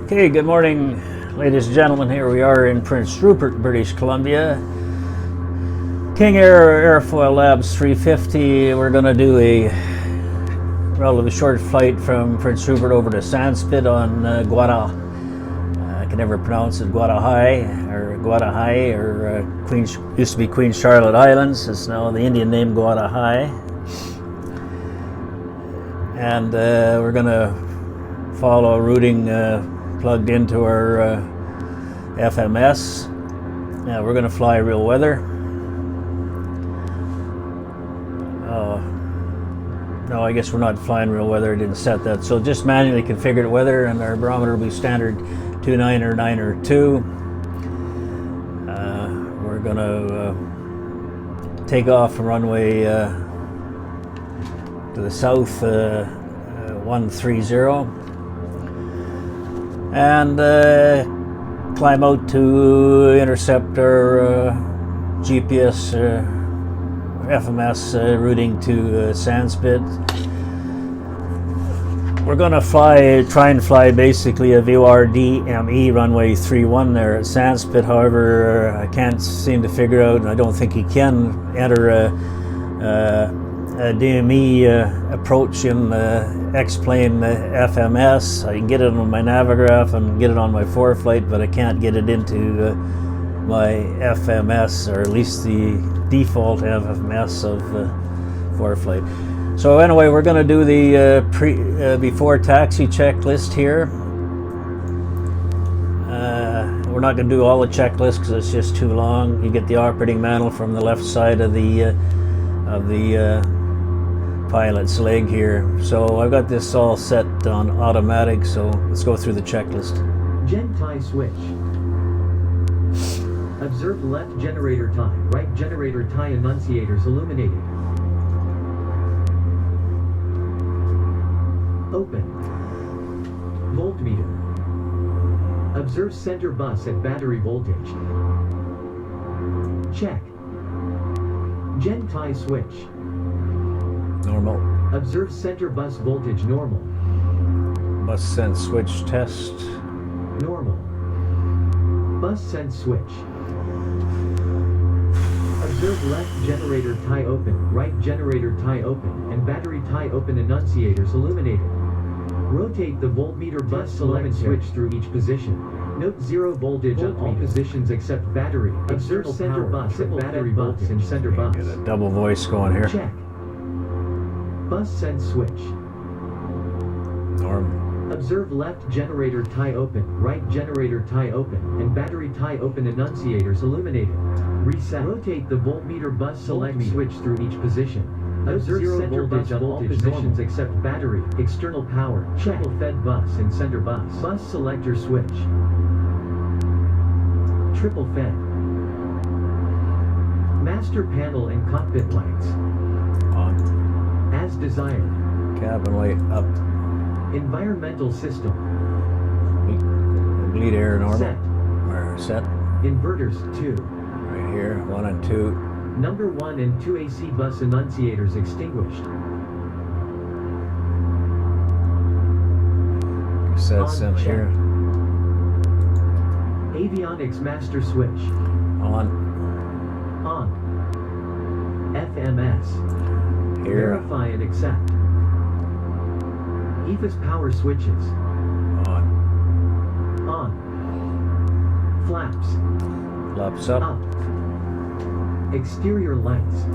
Okay, good morning, ladies and gentlemen. Here we are in Prince Rupert, British Columbia. King Air Airfoil Labs 350. We're going to do a relatively short flight from Prince Rupert over to Sandspit on I can never pronounce it, Guadahai or Queens, used to be Queen Charlotte Islands. It's now the Indian name Guadahai. And we're going to follow routing plugged into our FMS. We're going to fly real weather. No, I guess we're not flying real weather. I didn't set that. So just manually configured weather, and our barometer will be standard 29 or 9 or 2. We're going to take off from runway to the south 130 and climb out to intercept our GPS FMS routing to Sandspit. We're going to try and fly basically a VORDME runway 31 there at Sandspit. However, I can't seem to figure out, and I don't think he can enter a DME approach in X-plane FMS. I can get it on my Navigraph and get it on my ForeFlight, but I can't get it into my FMS, or at least the default FMS of ForeFlight. So anyway, we're going to do the before taxi checklist here. We're not going to do all the checklists because it's just too long. You get the operating manual from the left side of the pilot's leg here. So I've got this all set on automatic, so let's go through the checklist. Gen tie switch. Observe left generator tie, right generator tie annunciators illuminated. Open. Voltmeter. Observe center bus at battery voltage. Check. Gen tie switch. Normal. Observe center bus voltage normal. Bus sense switch test. Normal. Bus sense switch. Observe left generator tie open, right generator tie open, and battery tie open annunciators illuminated. Rotate the voltmeter bus select switch through each position. Note 0 voltage on all positions except battery. Observe center bus at battery bus and center bus. Get a double voice going here. Check. Bus sense switch. Normal. Observe left generator tie open, right generator tie open, and battery tie open annunciators illuminated. Reset. Rotate the voltmeter bus select switch through each position. Observe center voltage on all positions except battery, external power, triple fed bus and center bus. Bus selector switch. Triple fed. Master panel and cockpit lights. On. As desired. Cabin light up. Environmental system. Bleed air normal. Set. Or set. Inverters 2. Right here, 1 and 2. Number 1 and 2 AC bus annunciators extinguished. Sets in here. Avionics master switch. On. On. FMS. Here. Verify and accept. EFIS power switches. On. On. Flaps. Flaps up. Up. Exterior lights.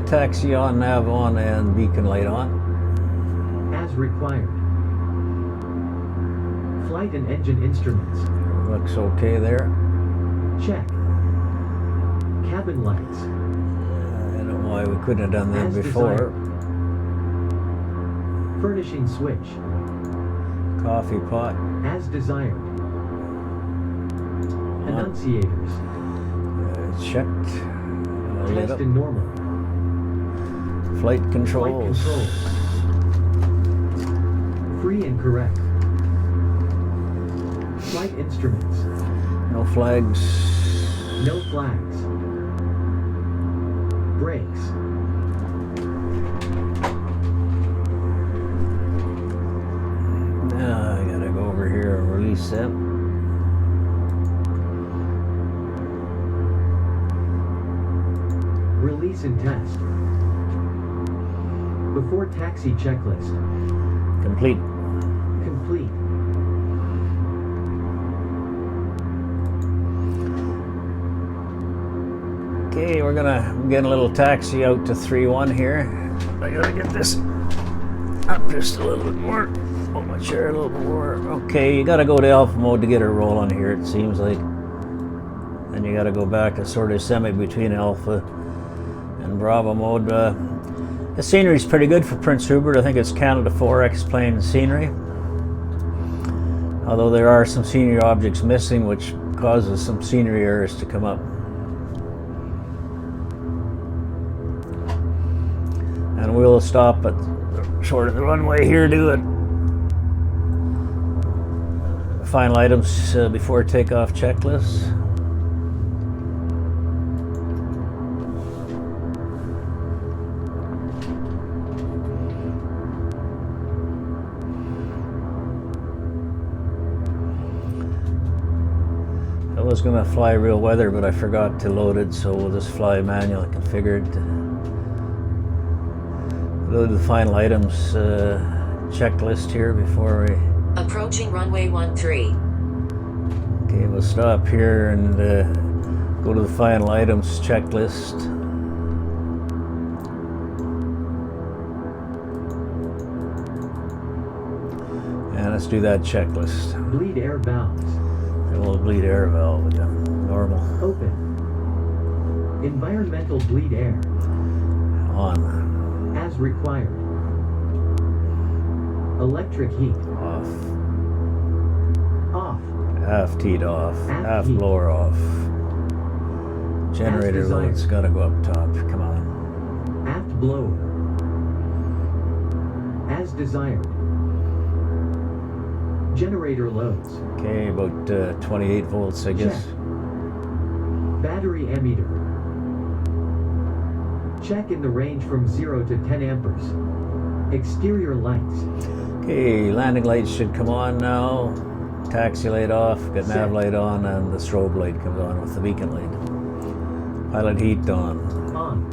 Taxi on, nav on, and beacon light on. As required. Flight and engine instruments. Looks okay there. Check. Cabin lights. I don't know why we couldn't have done that As before. desired. Furnishing switch. Coffee pot. As desired. Annunciators. Checked. Lit Test up. in normal. Flight Flight controls. controls. Free and correct. Flight instruments. No flags. No flags. Brakes. I gotta go over here and Yes. Release and test. Before taxi checklist. Complete. Complete. Okay, we're gonna get a little taxi out to 3-1 here. I gotta get this up just a little bit more. Hold my chair a little bit more. Okay, you gotta go to alpha mode to get her rolling here, it seems like. Then you gotta go back to sort of semi between alpha and Bravo mode. The scenery's pretty good for Prince Rupert. I think it's Canada 4X plane scenery. Although there are some scenery objects missing, which causes some scenery errors to come up. And we'll stop at short of the runway here, do it. Final items before takeoff checklist. I was going to fly real weather, but I forgot to load it, so we'll just fly manual configured. Load the final items checklist here before we... Approaching runway 13. Okay, we'll stop here and go to the final items checklist. And let's do that checklist. Bleed air valves. We'll bleed air valve again. Normal. Open. Environmental bleed air. On. As required. Electric heat. Off. Off. Aft heat off. Aft Aft heat. blower off. Generator desired. load's gotta go up top. Come on. Aft blower. As desired. Generator loads. Okay, about 28 volts, I guess. Check. Battery ammeter. Check in the range from 0 to 10 amperes. Exterior lights. Okay, landing lights should come on now. Taxi light off, got nav Set. light on, and the strobe light comes on with the beacon light. Pilot heat on. On.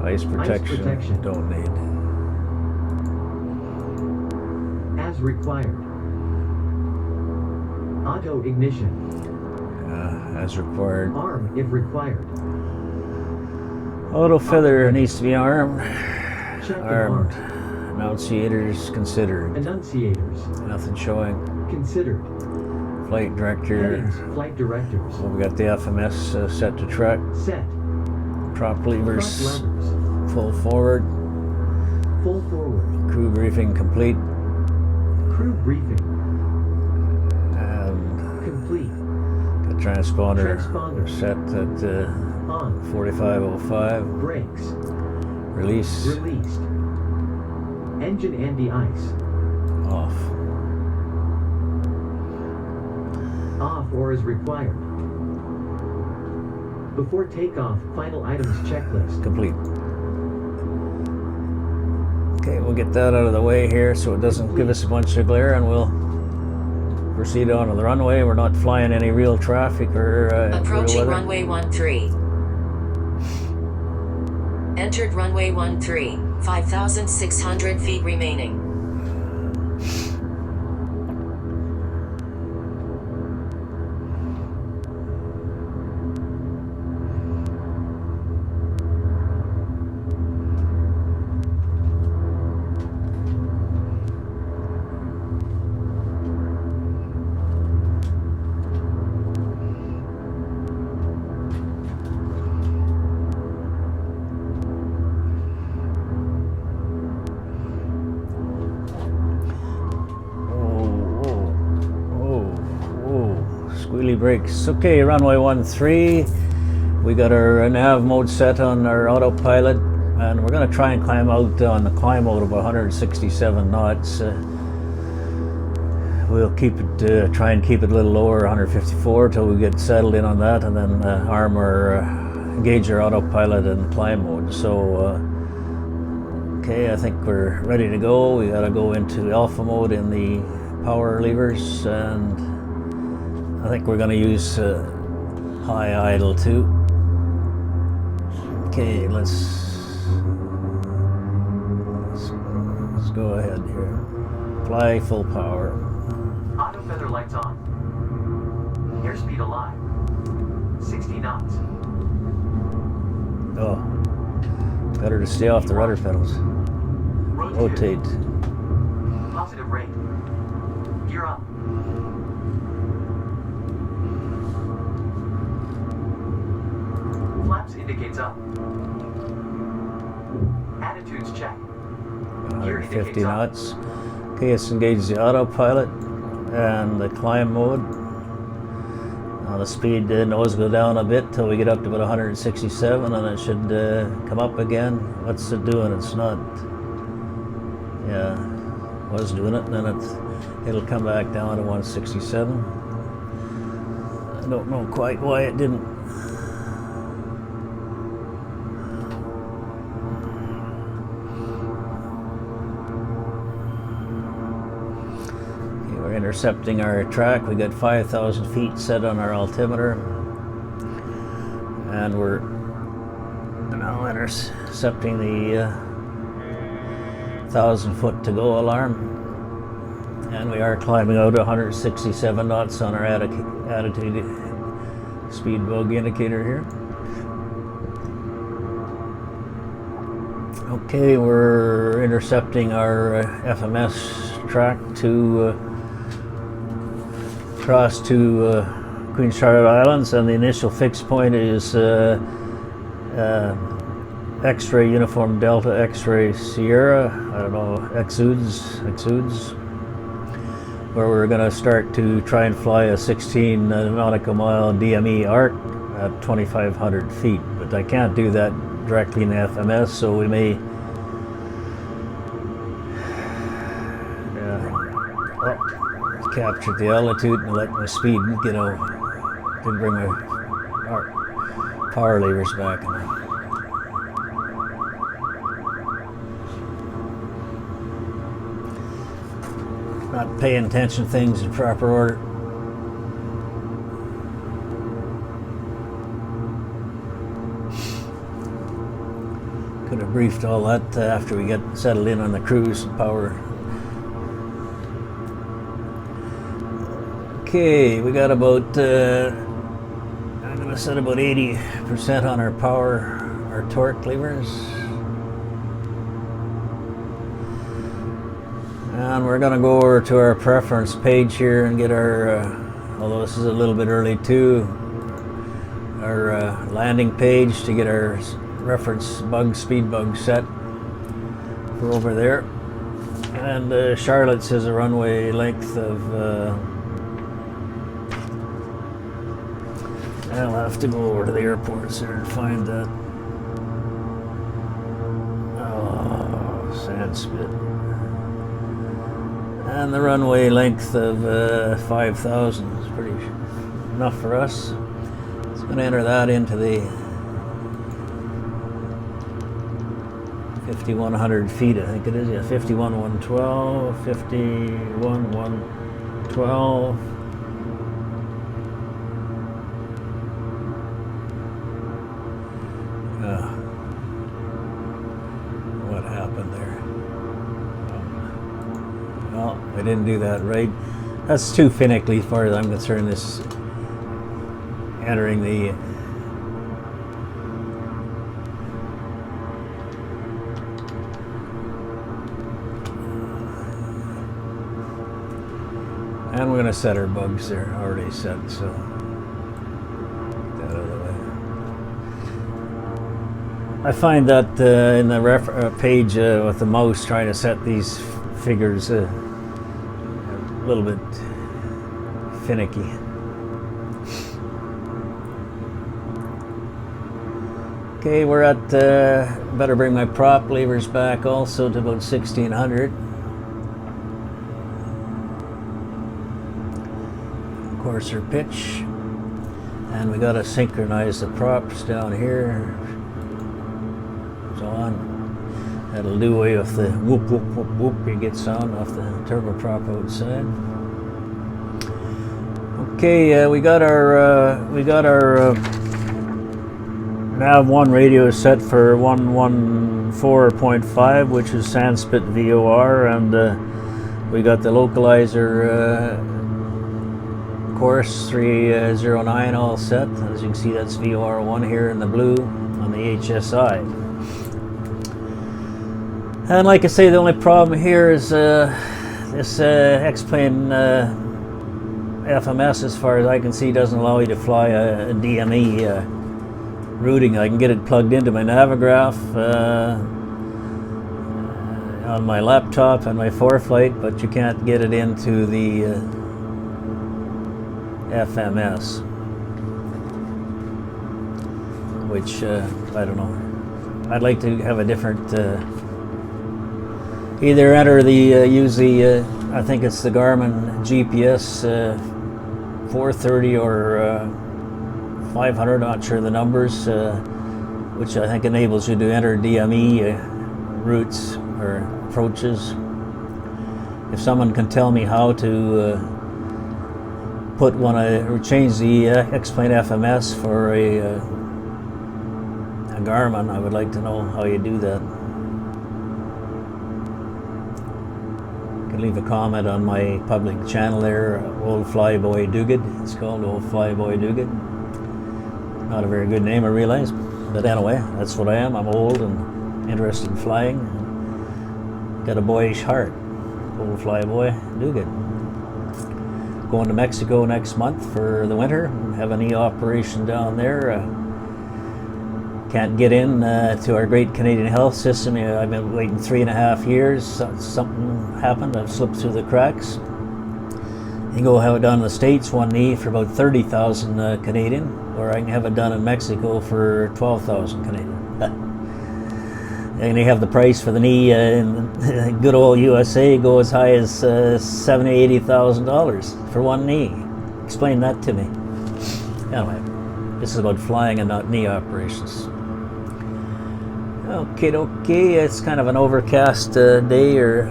Ice protection, protection. don't need. As required. Auto ignition. As required. Arm if required. Auto feather needs to be armed. Check and Armed. arm. Annunciators considered. Enunciators. Nothing showing. Considered. Flight director. Headings. Flight directors. Well, we got the FMS set to track. Set. Prop levers. Front levers. Full forward. Full forward. Crew briefing complete. Crew briefing. And Complete. the transponder Transponder. set at On. 4505. Brakes. Release. Released. Engine anti-ice. Off. Off or as required. Before takeoff, final items checklist. Complete. Okay, we'll get that out of the way here so it doesn't give us a bunch of glare, and we'll proceed on to the runway. We're not flying any real traffic or real Approaching weather. runway 13. Entered runway 13. 5,600 feet remaining. Squealy brakes. Okay, runway 13. We got our nav mode set on our autopilot, and we're going to try and climb out on the climb mode of 167 knots. We'll keep it, try and keep it a little lower, 154, till we get settled in on that, and then arm our, engage our autopilot in climb mode. So, okay, I think we're ready to go. We got to go into alpha mode in the power levers, and I think we're going to use high idle too. Okay, let's go ahead here. Fly full power. Auto feather lights on. Airspeed alive. 60 knots. Oh, better to stay off the rudder pedals. Rotate. Positive rate. Gear up. Flaps indicates up. Attitudes check. Gear 150 indicates up. knots. Okay, let's engage the autopilot and the climb mode. Now the speed nose go down a bit till we get up to about 167, and it should come up again. What's it doing? It's not. Yeah, was doing it, and then it'll come back down to 167. I don't know quite why it didn't. Okay, we're intercepting our track. We got 5,000 feet set on our altimeter, and we're now intercepting the 1,000 foot to go alarm, and we are climbing out 167 knots on our attitude speed bug indicator here. Okay, we're intercepting our FMS track to cross to Queen Charlotte Islands, and the initial fixed point is X-ray Uniform Delta X-ray Sierra, I don't know, exudes, where we're going to start to try and fly a 16 nautical mile DME arc at 2,500 feet. But I can't do that directly in FMS, so we may capture the altitude and let my speed get out. Didn't bring my power levers back. Not paying attention to things in proper order. Could have briefed all that after we get settled in on the cruise and power. Okay, we got about, I'm going to set about 80% on our power, our torque levers. And we're going to go over to our preference page here and get our, although this is a little bit early too, our landing page to get our reference speed bug set for over there. And Charlotte says a runway length of, I'll have to go over to the airports there and find that. Oh, Sandspit. And the runway length of 5,000 is pretty enough for us. It's going to enter that into the 5,100 feet, I think it is. Yeah, 51,112, 51,112. What happened there? Well, I didn't do that right. That's too finicky as far as I'm concerned, this entering the and we're going to set our bugs there, already set, so get that out of the way. I find that in the page with the mouse trying to set these figures a little bit finicky. Okay, we're at, better bring my prop levers back also to about 1,600. Coarser pitch. And we got to synchronize the props down here. So on. That'll do away with the whoop whoop whoop whoop you get sound off the turboprop outside. Okay, we got our nav1 radio set for 114.5, which is Sandspit VOR, and we got the localizer course 309 all set. As you can see, that's VOR1 here in the blue on the HSI. And like I say, the only problem here is this X-Plane FMS, as far as I can see, doesn't allow you to fly a DME routing. I can get it plugged into my Navigraph on my laptop and my ForeFlight, but you can't get it into the FMS, which I don't know. I'd like to have a different either enter the use the I think it's the Garmin GPS 430 or 500, not sure the numbers, which I think enables you to enter DME routes or approaches. If someone can tell me how to put one or change the X-Plane FMS for a Garmin, I would like to know how you do that. You can leave a comment on my public channel there, Old Flyboy Doogad. It's called Old Flyboy Doogad. Not a very good name, I realize, but anyway, that's what I am. I'm old and interested in flying. Got a boyish heart. Old Flyboy Doogad. Going to Mexico next month for the winter. Have a knee operation down there. Can't get in to our great Canadian health system. I've been waiting 3.5 years. Something happened. I've slipped through the cracks. You can go have it done in the States, one knee, for about 30,000 Canadian, or I can have it done in Mexico for 12,000 Canadian. And they have the price for the knee in good old USA go as high as $70,000, $80,000 for one knee. Explain that to me. Anyway, this is about flying and not knee operations. Okay, it's kind of an overcast day, or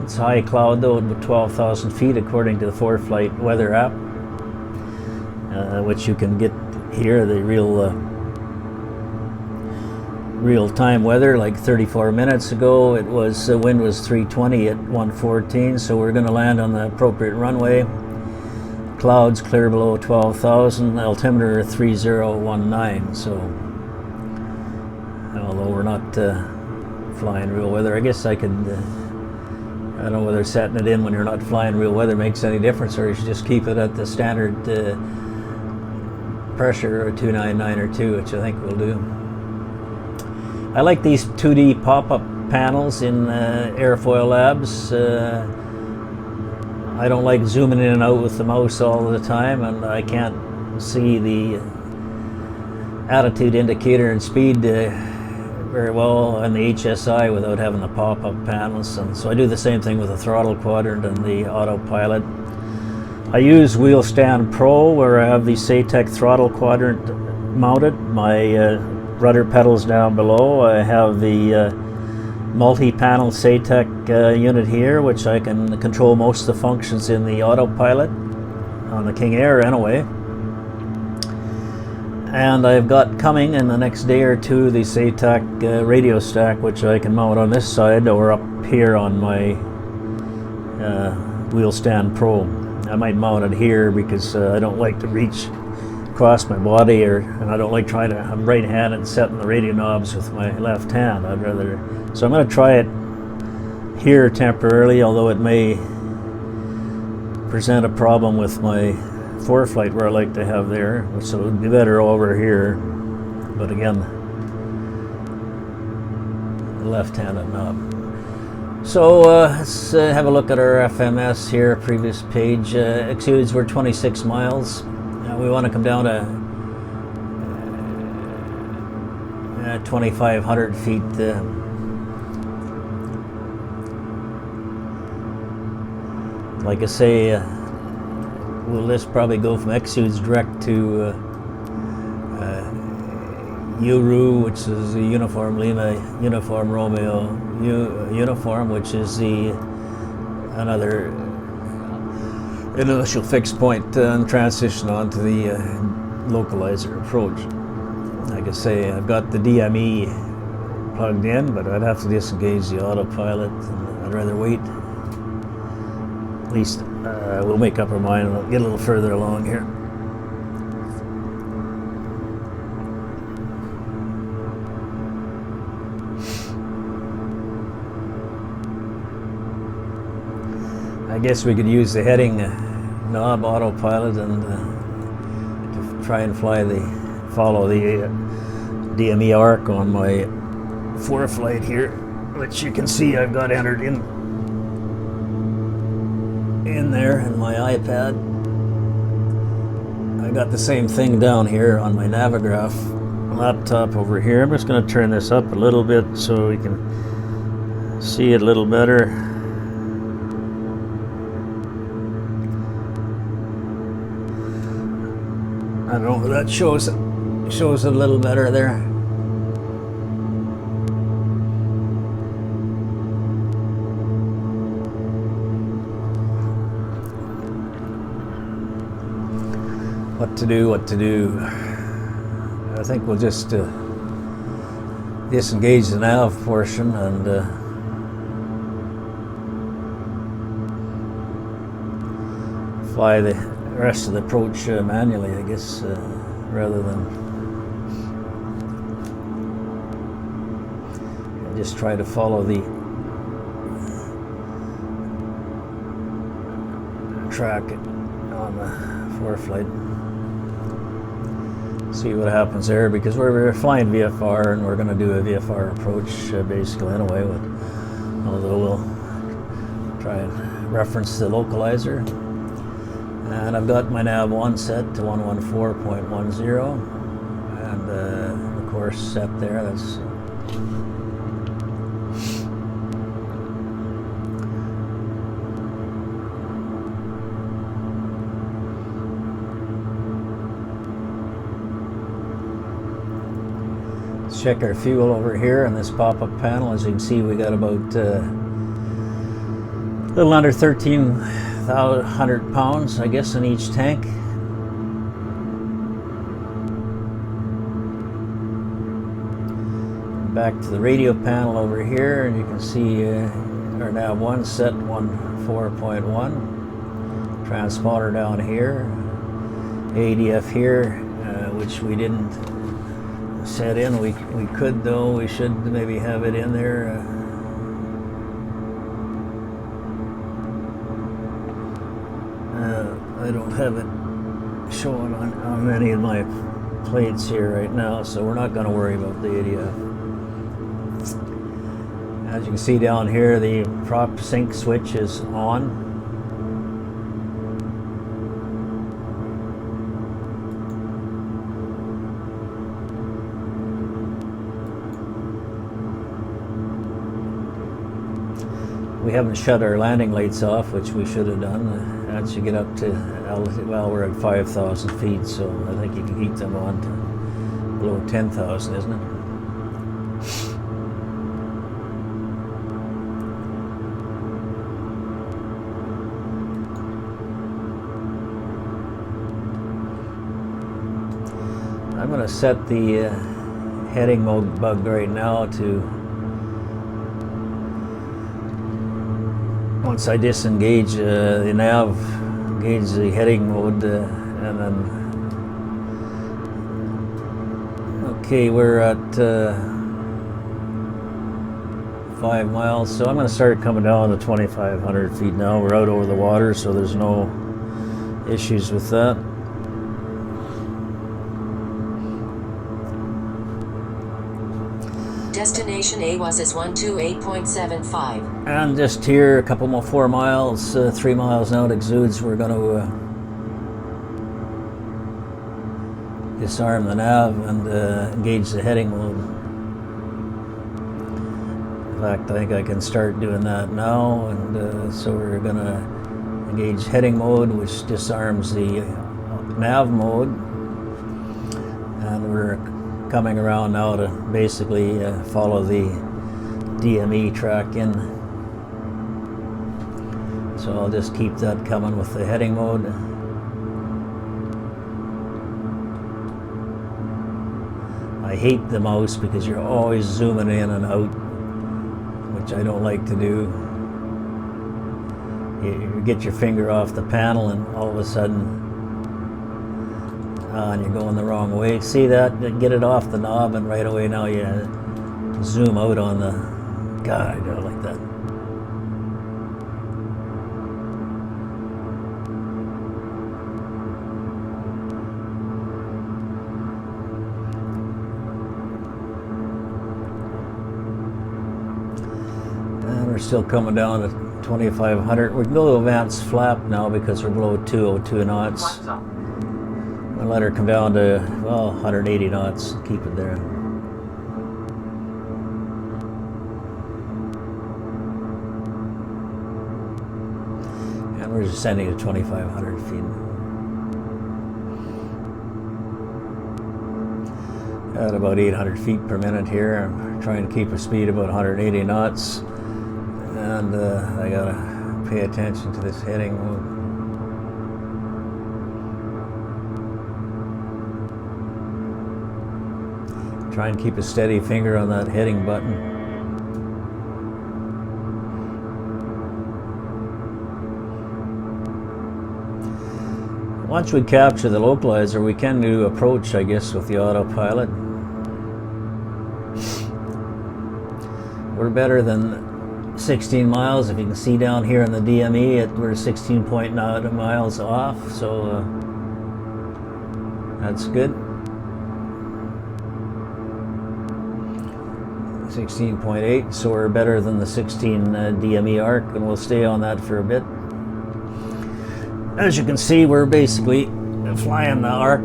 it's high cloud though, about 12,000 feet according to the ForeFlight weather app, which you can get here, the real-time weather. Like 34 minutes ago, it was wind was 320 at 114, so we're going to land on the appropriate runway. Clouds clear below 12,000, altimeter 3019. So although we're not flying real weather, I guess I could I don't know whether setting it in when you're not flying real weather makes any difference, or you should just keep it at the standard pressure, 299 or 2, which I think we'll do. I like these 2D pop-up panels in Airfoil Labs. I don't like zooming in and out with the mouse all the time, and I can't see the attitude indicator and speed very well on the HSI without having the pop-up panels. And so I do the same thing with the throttle quadrant and the autopilot. I use Wheel Stand Pro, where I have the Saytech throttle quadrant mounted. My rudder pedals down below. I have the multi-panel Saytech unit here, which I can control most of the functions in the autopilot on the King Air anyway. And I've got coming in the next day or two the Saytech radio stack, which I can mount on this side or up here on my Wheel Stand Pro. I might mount it here because I don't like to reach across my body, and I don't like trying to, I'm right-handed and setting the radio knobs with my left hand. I'd rather, so I'm going to try it here temporarily, although it may present a problem with my ForeFlight where I like to have there, so it would be better over here. But again, the left-handed knob. So let's have a look at our FMS here. Previous page. Exceeds were 26 miles. We want to come down to 2,500 feet. Like I say, we'll just probably go from exudes direct to URU, which is the Uniform Lima, Uniform Romeo, Uniform, which is the another initial fixed point and transition onto the localizer approach. Like I say, I've got the DME plugged in, but I'd have to disengage the autopilot, and I'd rather wait. At least we'll make up our mind and we'll get a little further along here. I guess we could use the heading knob autopilot and to try and follow the DME arc on my ForeFlight here, which you can see I've got entered in there in my iPad. I got the same thing down here on my Navigraph laptop over here. I'm just going to turn this up a little bit so we can see it a little better. I don't know if that shows it a little better there. What to do. I think we'll just disengage the nav portion and fly the rest of the approach manually, I guess, rather than just try to follow the track on the ForeFlight. See what happens there, because we're flying VFR and we're going to do a VFR approach basically anyway, although we'll try and reference the localizer. And I've got my nav 1 set to 114.10 and the course set there. That's check our fuel over here in this pop-up panel. As you can see, we got about a little under 1,300 pounds, I guess, in each tank. Back to the radio panel over here, and you can see our nav 1 set 14.1, transponder down here, ADF here, which we didn't set in. We could, though. We should maybe have it in there. I don't have it showing on any of my plates here right now, so we're not going to worry about the ADF. As you can see down here, the prop sync switch is on. We haven't shut our landing lights off, which we should have done. As you get up to altitude, well, we're at 5,000 feet, so I think you can keep them on to below 10,000, isn't it? I'm going to set the heading mode bug right now to, once I disengage the nav, engage the heading mode, and then, okay, we're at 5 miles, so I'm going to start coming down to 2,500 feet now. We're out over the water, so there's no issues with that. Destination AWAS is 128.75. And just here, a couple more 4 miles, 3 miles now, it exudes. We're going to disarm the nav and engage the heading mode. In fact, I think I can start doing that now. And so we're going to engage heading mode, which disarms the nav mode. And we're a coming around now to basically follow the DME track in. So I'll just keep that coming with the heading mode. I hate the mouse because you're always zooming in and out, which I don't like to do. You get your finger off the panel and all of a sudden and you're going the wrong way. See that? Get it off the knob and right away now you zoom out on the... God, I don't like that. And we're still coming down to 2500. We're below advanced flap now because we're below 202 knots. I'll let her come down to, well, 180 knots. Keep it there. And we're descending to 2,500 feet. At about 800 feet per minute here. I'm trying to keep a speed about 180 knots. And I gotta pay attention to this heading mode. Try and keep a steady finger on that heading button. Once we capture the localizer, we can do approach, I guess, with the autopilot. We're better than 16 miles. If you can see down here in the DME, we're 16.9 miles off, so that's good. 16.8, so we're better than the 16 DME arc, and we'll stay on that for a bit. As you can see, we're basically flying the arc.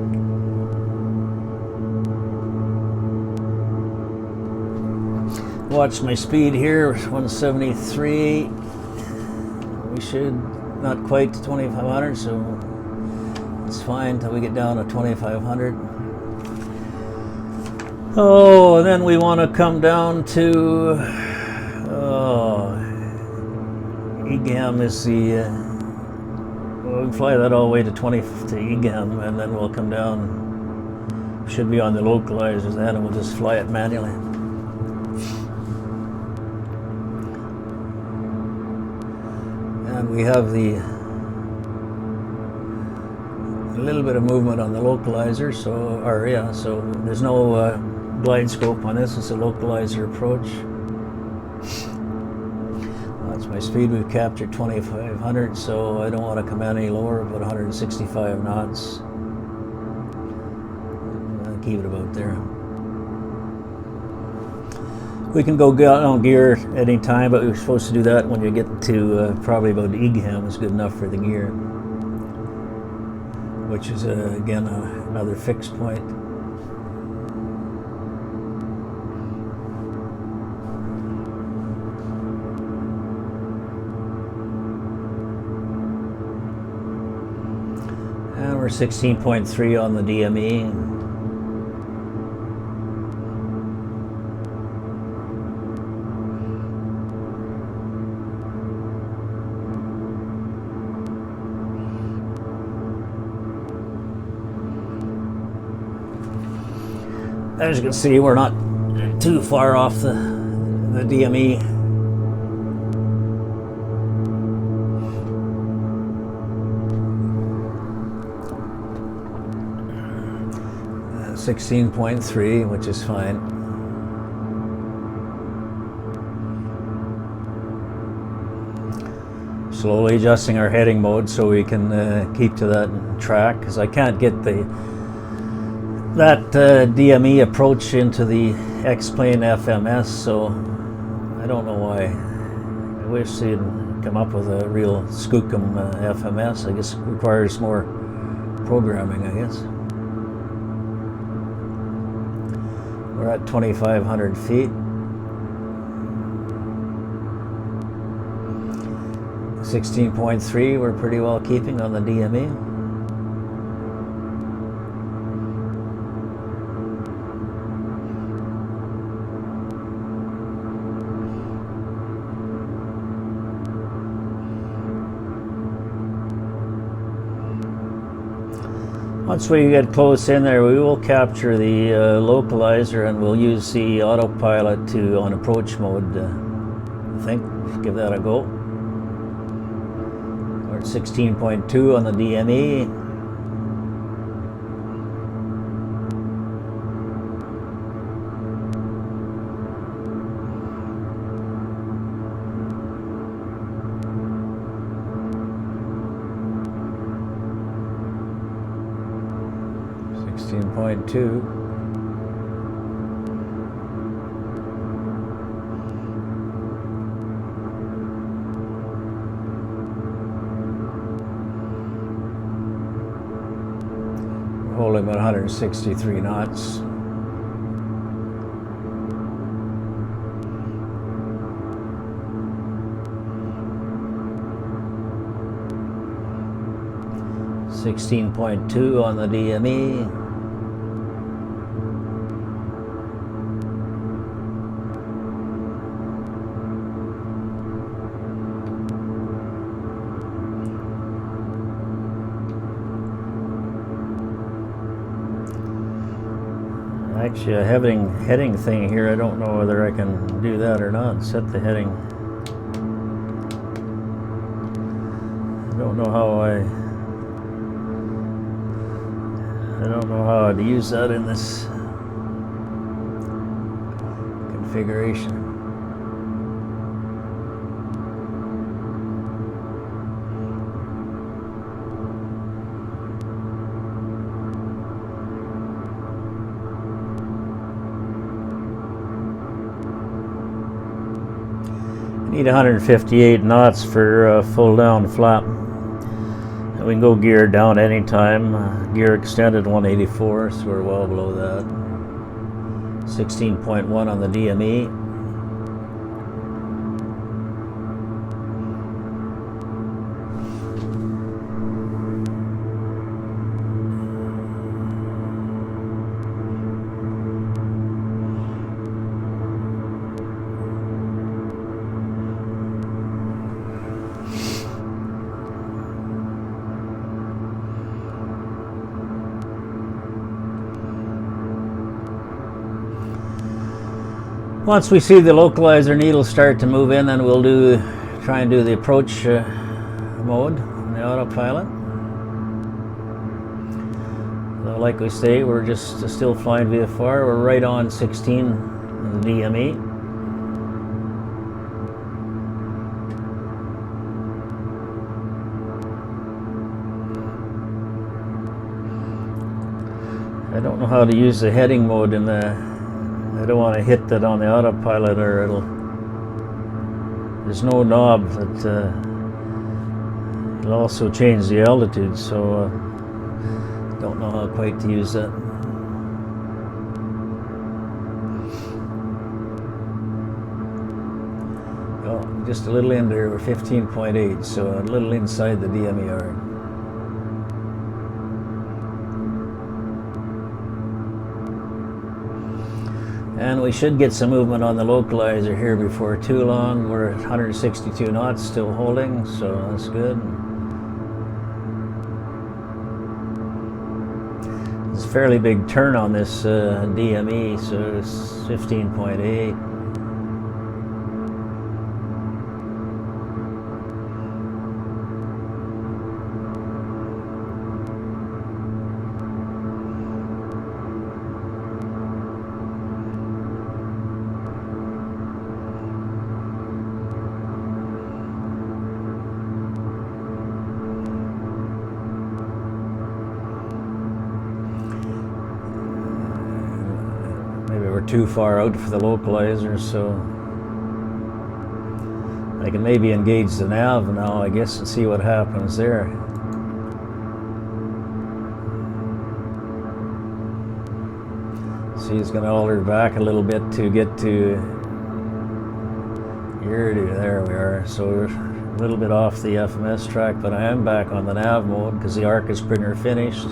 Watch my speed here, 173. We should not quite to 2,500, so it's fine till we get down to 2,500. Oh, and then we want to come down to, EGAM is the, we'll fly that all the way to 20 to EGAM, and then we'll come down, should be on the localizers then, and we'll just fly it manually. And we have the a little bit of movement on the localizer, so so there's no glide scope on this. It's a localizer approach. That's my speed. We've captured 2,500, so I don't want to come any lower, about 165 knots. I'll keep it about there. We can go down gear at any time, but we're supposed to do that when you get to probably about EGAM is good enough for the gear, which is again another fixed point. And we're 16.3 on the DME. As you can see, we're not too far off the DME. 16.3, which is fine. Slowly adjusting our heading mode so we can keep to that track, because I can't get that DME approach into the X-plane FMS, so I don't know why. I wish they'd come up with a real Skookum FMS. I guess it requires more programming, I guess. We're at 2,500 feet. 16.3, we're pretty well keeping on the DME. Once we get close in there, we will capture the localizer, and we'll use the autopilot on approach mode. I think, give that a go. We're at 16.2 on the DME. Holding about 163 knots. $16.2 on the DME. Actually, a heading thing here. I don't know whether I can do that or not. Set the heading. I don't know how to use that in this configuration. Need 158 knots for full down flap. And we can go gear down anytime. Gear extended 184, so we're well below that. 16.1 on the DME. Once we see the localizer needle start to move in, then we'll try and do the approach mode on the autopilot. So like we say, we're just still flying VFR. We're right on 16 on the DME. I don't know how to use the heading mode in the. I don't want to hit that on the autopilot, or there's no knob that it'll also change the altitude, so don't know how quite to use that. Oh, just a little in there. We're 15.8, so a little inside the DMER. And we should get some movement on the localizer here before too long. We're at 162 knots, still holding, so that's good. It's a fairly big turn on this DME, so it's 15.8. Too far out for the localizer, so I can maybe engage the nav now, I guess, and see what happens there. See, it's going to alter back a little bit to get to here. There we are. So we're a little bit off the FMS track, but I am back on the nav mode because the arc is pretty near finished.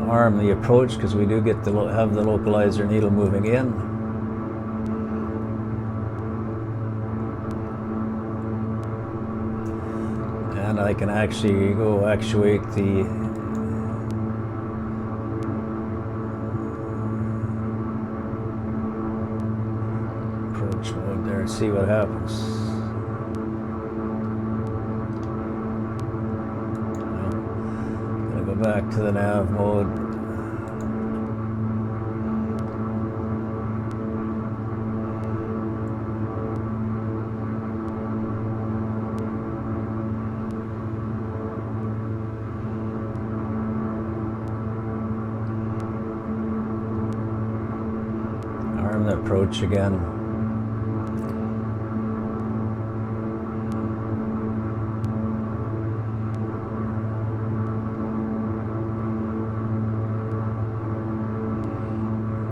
Arm the approach because we do get to have the localizer needle moving in. And I can actually go actuate the approach mode there and see what happens. Gonna go back to the nav mode. Arm the approach again.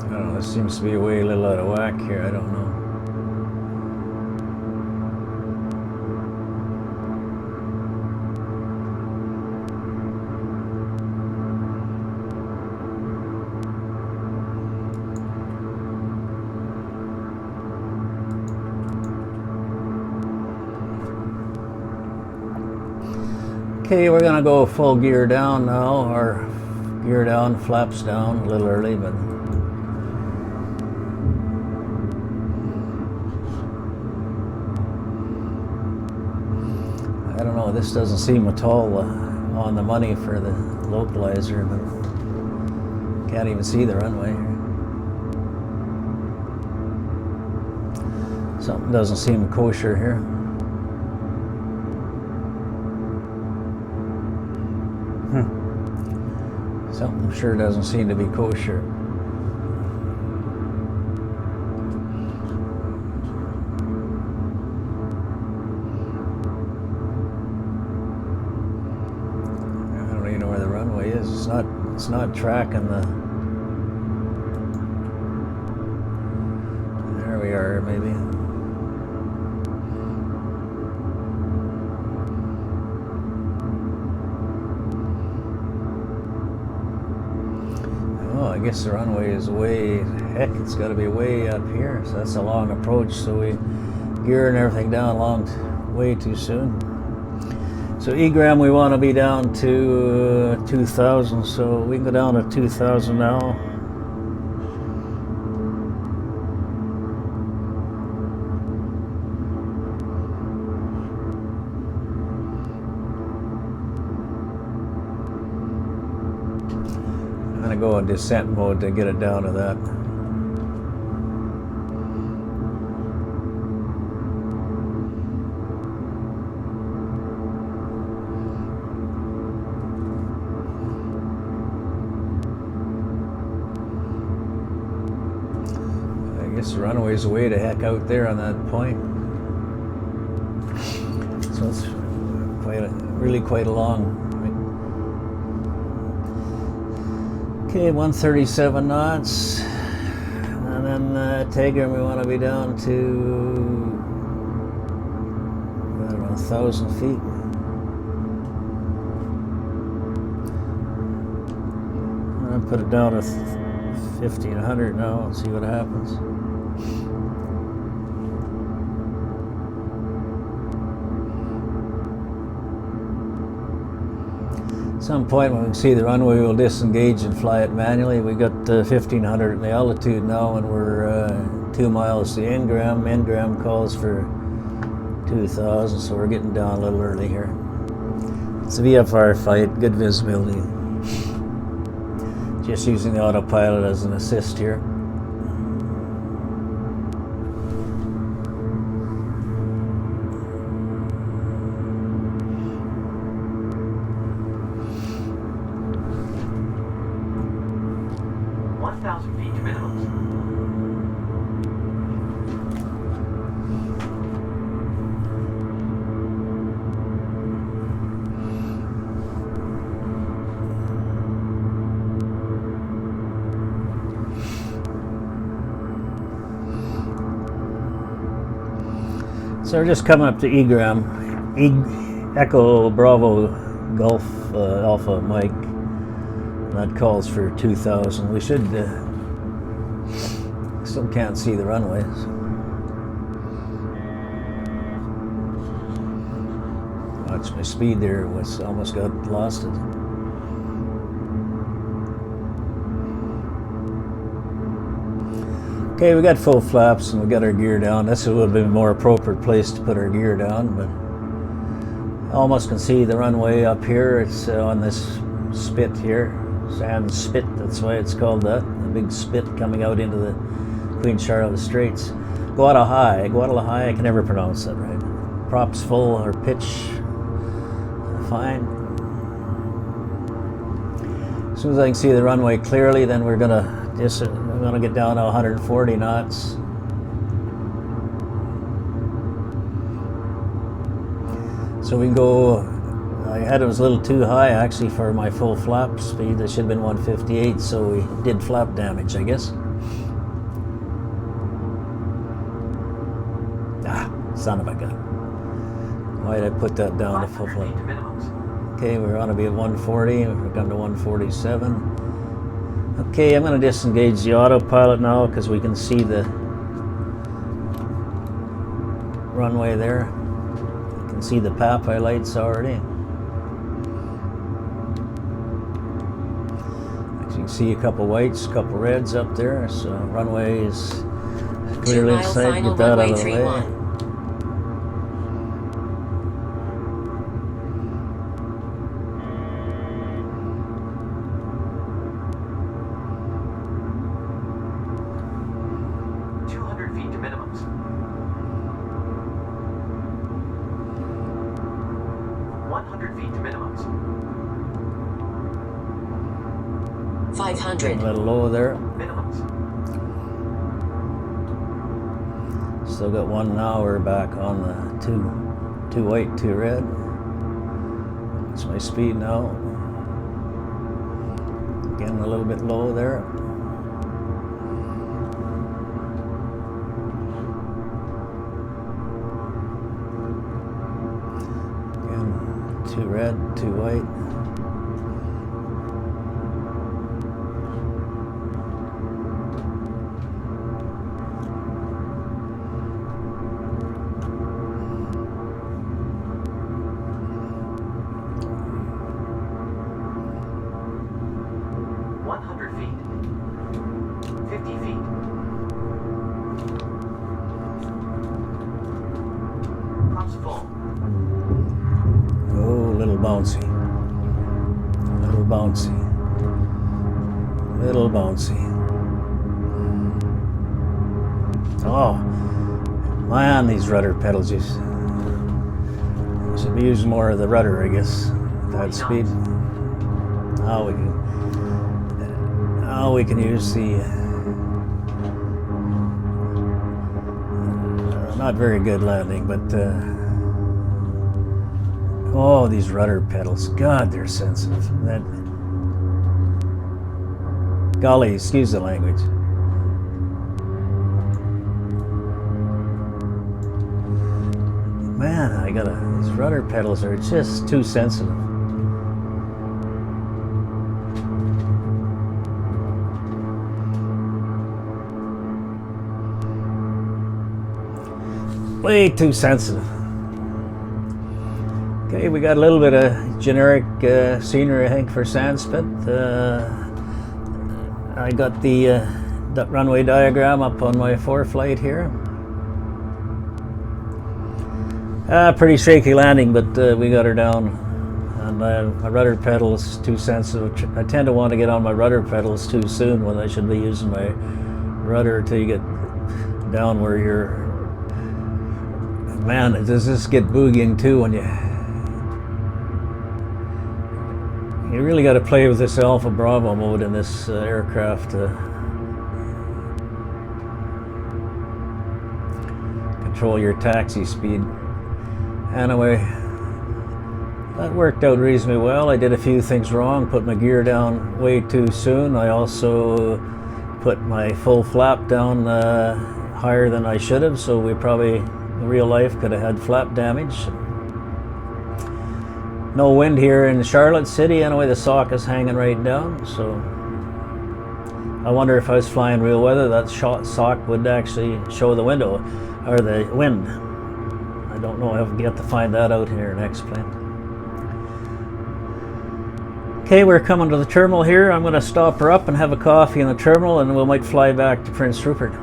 I don't know, this seems to be way a little out of whack here, I don't know. Okay, we're gonna go full gear down now, or gear down, flaps down, a little early, but I don't know, this doesn't seem at all on the money for the localizer, but can't even see the runway here. Something doesn't seem kosher here. Something sure doesn't seem to be kosher. I don't even know where the runway is. It's not tracking the. There we are, maybe. I guess the runway is heck, it's got to be way up here. So that's a long approach. So we gearing everything down way too soon. So EGRAM we want to be down to 2,000. So we can go down to 2,000 now. I'm going to go in descent mode to get it down to that. I guess the runway's way the heck out there on that point. So it's really quite a long. Okay, 137 knots, and then Tiger we want to be down to, I don't know, 1,000 feet. I'm going to put it down to 1,500 now and see what happens. At some point when we can see the runway, we'll disengage and fly it manually. We got 1,500 in the altitude now, and we're 2 miles to Ingram. Ingram calls for 2,000, so we're getting down a little early here. It's a VFR flight, good visibility. Just using the autopilot as an assist here. So we're just coming up to EGRAM, Echo Bravo Golf Alpha Mike. That calls for 2,000. We should still can't see the runways. Watch my speed there, was almost got lost it. Okay, we got full flaps and we got our gear down. This would have been a more appropriate place to put our gear down, but I almost can see the runway up here. It's on this spit here, Sandspit, that's why it's called that. The big spit coming out into the Queen Charlotte Straits. Guadalajara, I can never pronounce that right. Props full or pitch fine. As soon as I can see the runway clearly, then we're gonna get down to 140 knots. So we can go, I had it was a little too high actually for my full flap speed. It should have been 158, so we did flap damage, I guess. Son of a gun. Why did I put that down to full flap? Okay, we're on to be at 140, we're down to 147. Okay, I'm going to disengage the autopilot now because we can see the runway there. You can see the PAPI lights already. As you can see a couple whites, a couple reds up there, so runway is clearly in sight. Get that out of the way. 500. A little low there. Still got one now. We're back on the two white, two red. That's my speed now. Again, a little bit low there. Again, two red, two white. Little bouncy. Oh, man, these rudder pedals just should be using more of the rudder, I guess, at that speed. Now we can use the not very good landing, but oh, these rudder pedals, God, they're sensitive. Golly, excuse the language. Man, these rudder pedals are just too sensitive. Way too sensitive. Okay, we got a little bit of generic scenery, I think, for Sandspit. I got the runway diagram up on my ForeFlight here. Pretty shaky landing, but we got her down. And my rudder pedal is too sensitive. I tend to want to get on my rudder pedals too soon when I should be using my rudder until you get down where you're... Man, does this get boogieing too when you really got to play with this Alpha Bravo mode in this aircraft to control your taxi speed. Anyway, that worked out reasonably well. I did a few things wrong, put my gear down way too soon. I also put my full flap down higher than I should have, so we probably in real life could have had flap damage. No wind here in Charlotte City. Anyway, the sock is hanging right down, so I wonder if I was flying real weather, that sock would actually show the window or the wind. I don't know. I'll get to find that out here next plane. Okay, we're coming to the terminal here. I'm going to stop her up and have a coffee in the terminal, and we might fly back to Prince Rupert.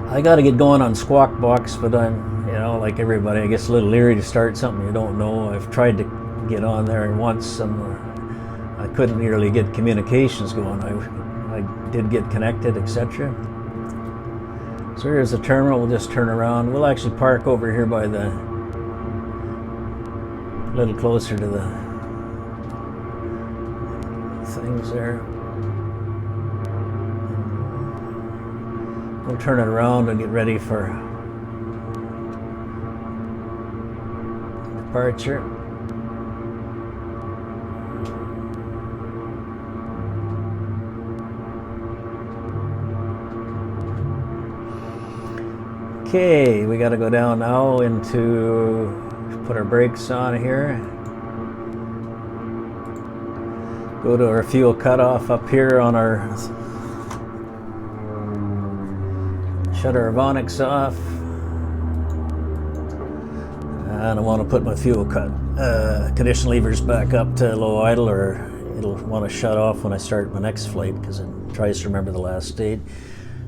I got to get going on Squawk Box, but I'm, you know, like everybody, I guess a little leery to start something you don't know. I've tried to get on there once, and I couldn't really get communications going. I did get connected, etc. So here's the terminal. We'll just turn around. We'll actually park over here by the, a little closer to the things there. We'll turn it around and get ready for departure. Okay, we got to go down now into, put our brakes on here. Go to our fuel cutoff up here on our, shut our avonics off. And I want to put my fuel condition levers back up to low idle, or it'll want to shut off when I start my next flight because it tries to remember the last state.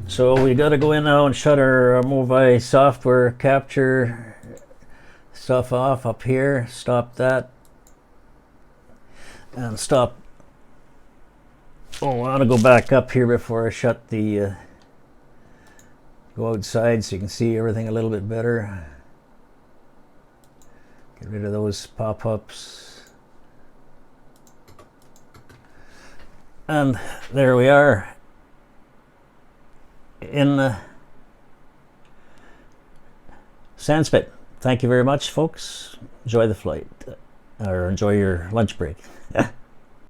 So we got to go in now and shut our Movi software capture stuff off up here. Stop that. And stop. Oh, I want to go back up here before I shut the, go outside so you can see everything a little bit better. Get rid of those pop-ups. And there we are. In Sandspit. Thank you very much, folks. Enjoy the flight, or enjoy your lunch break.